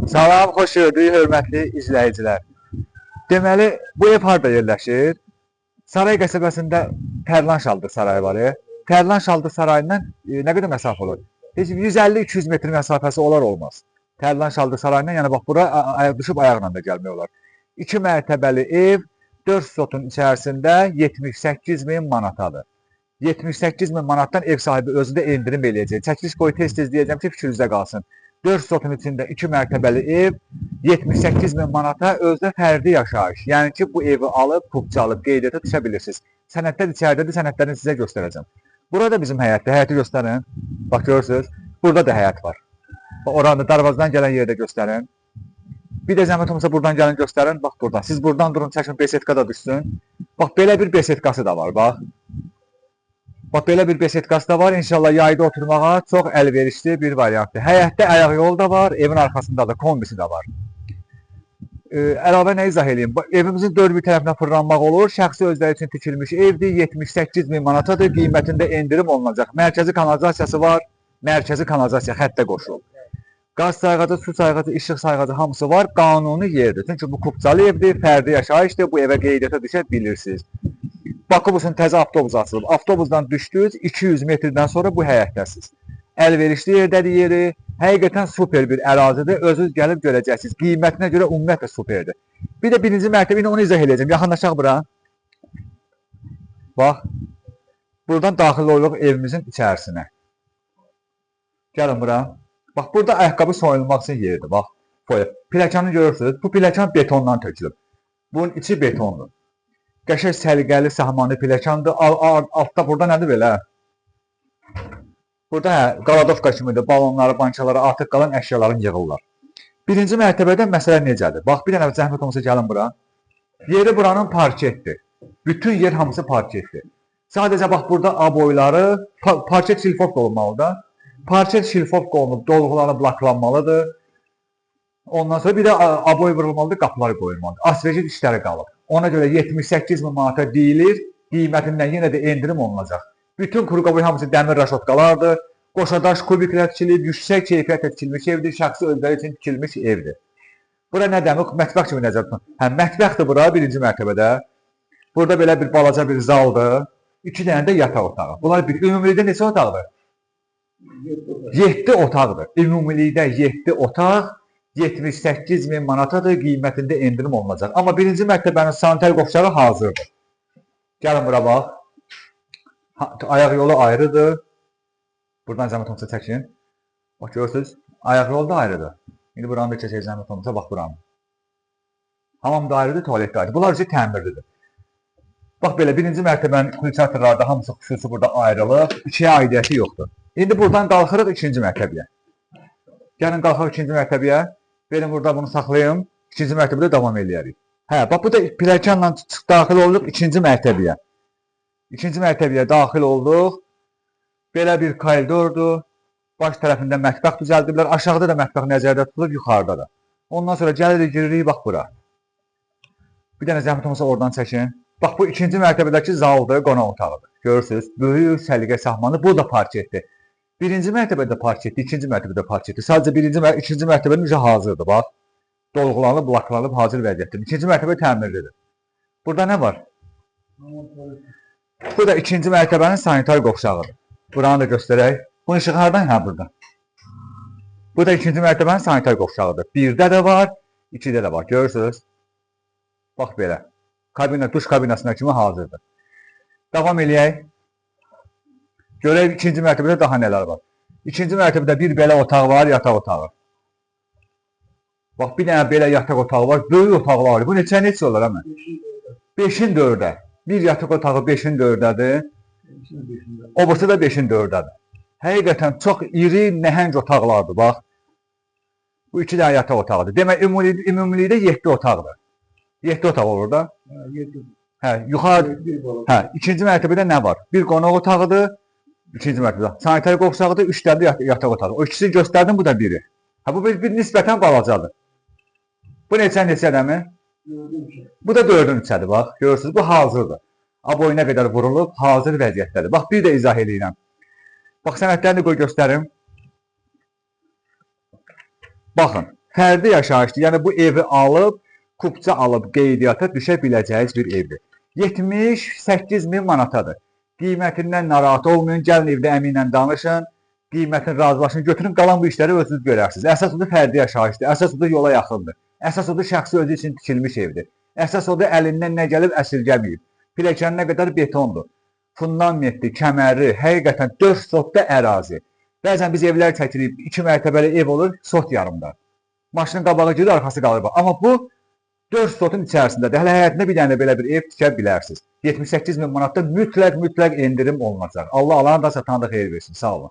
Salam, xoş gördük, hörmətli izləyicilər. Deməli, bu ev harda yerləşir? Saray qəsəbəsində Tərlan Şaldır sarayı var. Tərlan Şaldır sarayından nə qədər məsafə olur? Heç 150-200 metr məsafəsi olar olmaz. Tərlan Şaldır sarayından, yəni bax bura düşüb ayaqla da gəlmək olar. 2 mərtəbəli ev 4 sotun içərisində 78.000 manatadır. 78.000 manatdan ev sahibi özü də endirim eləyəcək. Çəkiliş boyu tez-tez deyəcəm ki, fikrinizdə qalsın. 4 sotun içində 2 mərtəbəli ev 78.000 manata özdə fərdi yaşayış. Yəni ki, bu evi alıb, pulçu alıb, qeydiyyata düşə bilirsiniz. Sənədlər içəridədir, sənədlərini sizə göstərəcəm. Burada bizim həyətdir, həyəti göstərin. Bax, görürsünüz, burada da həyət var. Oranı darvazadan gələn yerdə göstərin. Bir də zəhmət olmasa buradan gəlin göstərin. Bax, buradan. Siz buradan durun, çəkin, besetka da düşsün. Bax, belə bir besetkası da var, bax. Bax, belə bir besetkası da var. İnşallah yayda oturmağa çox əlverişli bir variantdır. Həyətdə ayaq yolu da var, evin arxasında da kombisi də var. Əlavə nə izah edeyim? Evimizin dörd bir tərəfinə fırlanmaq olur. Şəxsi özləri üçün tikilmiş evdir. 78.000 manatadır. Qiymətində endirim olunacaq. Mərkəzi kanalizasiyası var. Mərkəzi kanalizasiya xəttə qoşulub. Qaz sayğacı, su sayğacı, işıq sayğacı hamısı var. Qanuni yerdir. Çünki bu kupçalı evdir, fərdi yaşayışdır. Bu evə qeydiyyata düşə bilirsiniz. Bakıbusun təzə avtobus açılıb. Avtobusdan düşdünüz, 200 metrdən sonra bu həyətdəsiniz. Əlverişli yerdədir yeri. Həqiqətən super bir ərazidir. Özünüz gəlib görəcəksiniz. Qiymətinə görə ümumiyyətlə superdir. Bir də birinci mərtəbə ilə onu izah edəcəm. Yaxınlaşaq bura. Bax. Buradan daxil oluruq evimizin içərisinə. Gəlin bura. Bax, burada ayaqqabı soyunmaq üçün yeridir. Bax, pilləkəni görürsünüz. Bu pilləkən betondan tökülüb. Bunun içi betondur. Qəşəng səliqəli, sahmanlı pilləkəndir. Altda burada nədir belə? Burada qaladovka kimidir. Balonları, bankaları, artıq qalan əşyaların yığırlar. Birinci mərtəbədə məsələ necədir? Bax, bir dənə zəhmət olmasa gəlin bura. Yeri buranın parketdir. Bütün yer hamısı parketdir. Sadəcə bax, burada aboyları, parket şilfof olunmalıdır. Parket şilfof olunub, dolğuları bloklanmalıdır. Ondan sonra bir də aboy vurulmalıdır, qapılar qoyulmalıdır. Asvecin işləri qalır. Ona görə 78.000 manata deyilir, qiymətindən yenə də endirim olunacaq. Bütün kuru qaboy hamısı dəmir raşotkalardır. Qoşadaş kubiklər tikilib, yüksək keyfiyyətlə tikilmiş evdir, şəxsi özləri üçün tikilmiş evdir. Bura nə demək? Mətbəx kimi nəzər tutun. Hə, mətbəxdir bura, birinci mərtəbədə. Burada belə bir balaca bir zaldır. 2 dənə də yataq otağı. Bunlar ümumilikdə neçə otaqdır? 7 otaqdır. Ümumilikdə 7 otaq. 78.000 manatadır, qiymətində endirim olunacaq. Amma birinci mərtəbənin sanitar qovşağı hazırdır. Gəlin bura bax. Ayaq yolu ayrıdır. Buradan zəhmət olmasa çəkin. Bax, görürsünüz, ayaq yolu da ayrıdır. İndi buranı da çəkək zəhmət olmasa, bax buranı. Hamam da ayrıdır, tualet da ayrıdır. Bunlar üçün təmirlidir. Bax belə, birinci mərtəbənin kulçatorlarda hamısı xüsusi burada ayrılıb. İkiyə aidiyyəti yoxdur. İndi buradan qalxırıq ikinci mərtəbəyə. Gəlin qalxaq ikinci mərtəbəyə. Verin burada bunu saxlayım. İkinci mərtəbədə davam eləyərik. Hə, bax bu da pilləkənlə daxil olduq ikinci mərtəbəyə. İkinci mərtəbəyə daxil olduq. Belə bir koridordur. Baş tərəfində mətbəx düzəldiblər. Aşağıda da mətbəx nəzərdə tutulub, yuxarıda da. Ondan sonra gəlirik, giririk, bax bura. Bir dənə zəhmət olmasa oradan çəkin. Bax bu ikinci mərtəbədəki zaldır, qonaq otağıdır. Görürsünüz, böyük səliqə sahmanı. Bu da parketdir. Birinci mərtəbədə parketdir, ikinci mərtəbədə parketdir. Sadəcə ikinci mərtəbənin üzə hazırdır, bax. Dolğulanıb, bloklanıb, hazır vəziyyətdir. İkinci mərtəbə təmirlidir. Burada nə var? Bu da ikinci mərtəbənin sanitar qovşağıdır. Buranı da göstərək. Bunun işığı hardan? Hə, burada. Bu da ikinci mərtəbənin sanitar qovşağıdır. Birdə də var, ikidə də var. Görürsünüz? Bax belə. Kabina, duş kabinasına kimi hazırdır. Davam eləyək. Görək ikinci mərtəbədə daha nələr var. İkinci mərtəbədə bir belə otaq var, yataq otağı. Bax, bir dənə belə yataq otağı var, böyük otaqlar var. Bu neçə olur həmən? 5-in 4-ə. Bir yataq otağı 5-in 4-dədir. O burası da 5-in 4-dədir. Həqiqətən çox iri, nəhəng otaqlardır, bax. Bu 2 dənə yataq otağıdır. Demək, ümumilikdə 7 otaqdır. 7 otaq olur da. Hə, yuxarı. Hə, ikinci mərtəbədə nə var? Bir qonaq otağıdır. İkinci mərtəbədə. Sanitar qovşağıdır, 3 dənə yataq otağı. O ikisini göstərdim, bu da biri. Hə, bu bir nisbətən balacadır. Bu neçədir mi? Bu da 4-ün içədir, bax. Görürsünüz, bu hazırdır. Aboyuna qədər vurulub, hazır vəziyyətdədir. Bax, bir də izah edəyəm. Bax, sənədlərini qoy göstərim. Baxın, Fərdi yaşayışdır. Yəni bu evi alıb, kupça alıb qeydiyyata düşə biləcəyiniz bir evdir. 78 min manatadır. Qiymətindən narahat olmayın, gəlin evdə əminlə danışın, qiymətin razılaşın, götürün, qalan bu işləri özünüz görərsiniz. Əsas odur fərdi yaşayışdır, əsas odur yola yaxındır. Əsas odur şəxsi özü üçün tikilmiş evdir. Əsas odur əlindən nə gəlib əsirgəməyib. Pilləkəninə qədər betondur. Fundamentli, kəməri, həqiqətən 4 sotda ərazi. Bəzən biz evlər çəkirik, 2 mərtəbəli ev olur, sot yarımda. Maşının qabağı gedir, arxası qalır. Amma bu 4 sotun içərisindədir. Hələ həyatında bir dənə belə bir ev tikə bilərsiniz. 78 min manatda mütləq endirim olunacaq. Allah alanı da satana da xeyir versin. Sağ olun.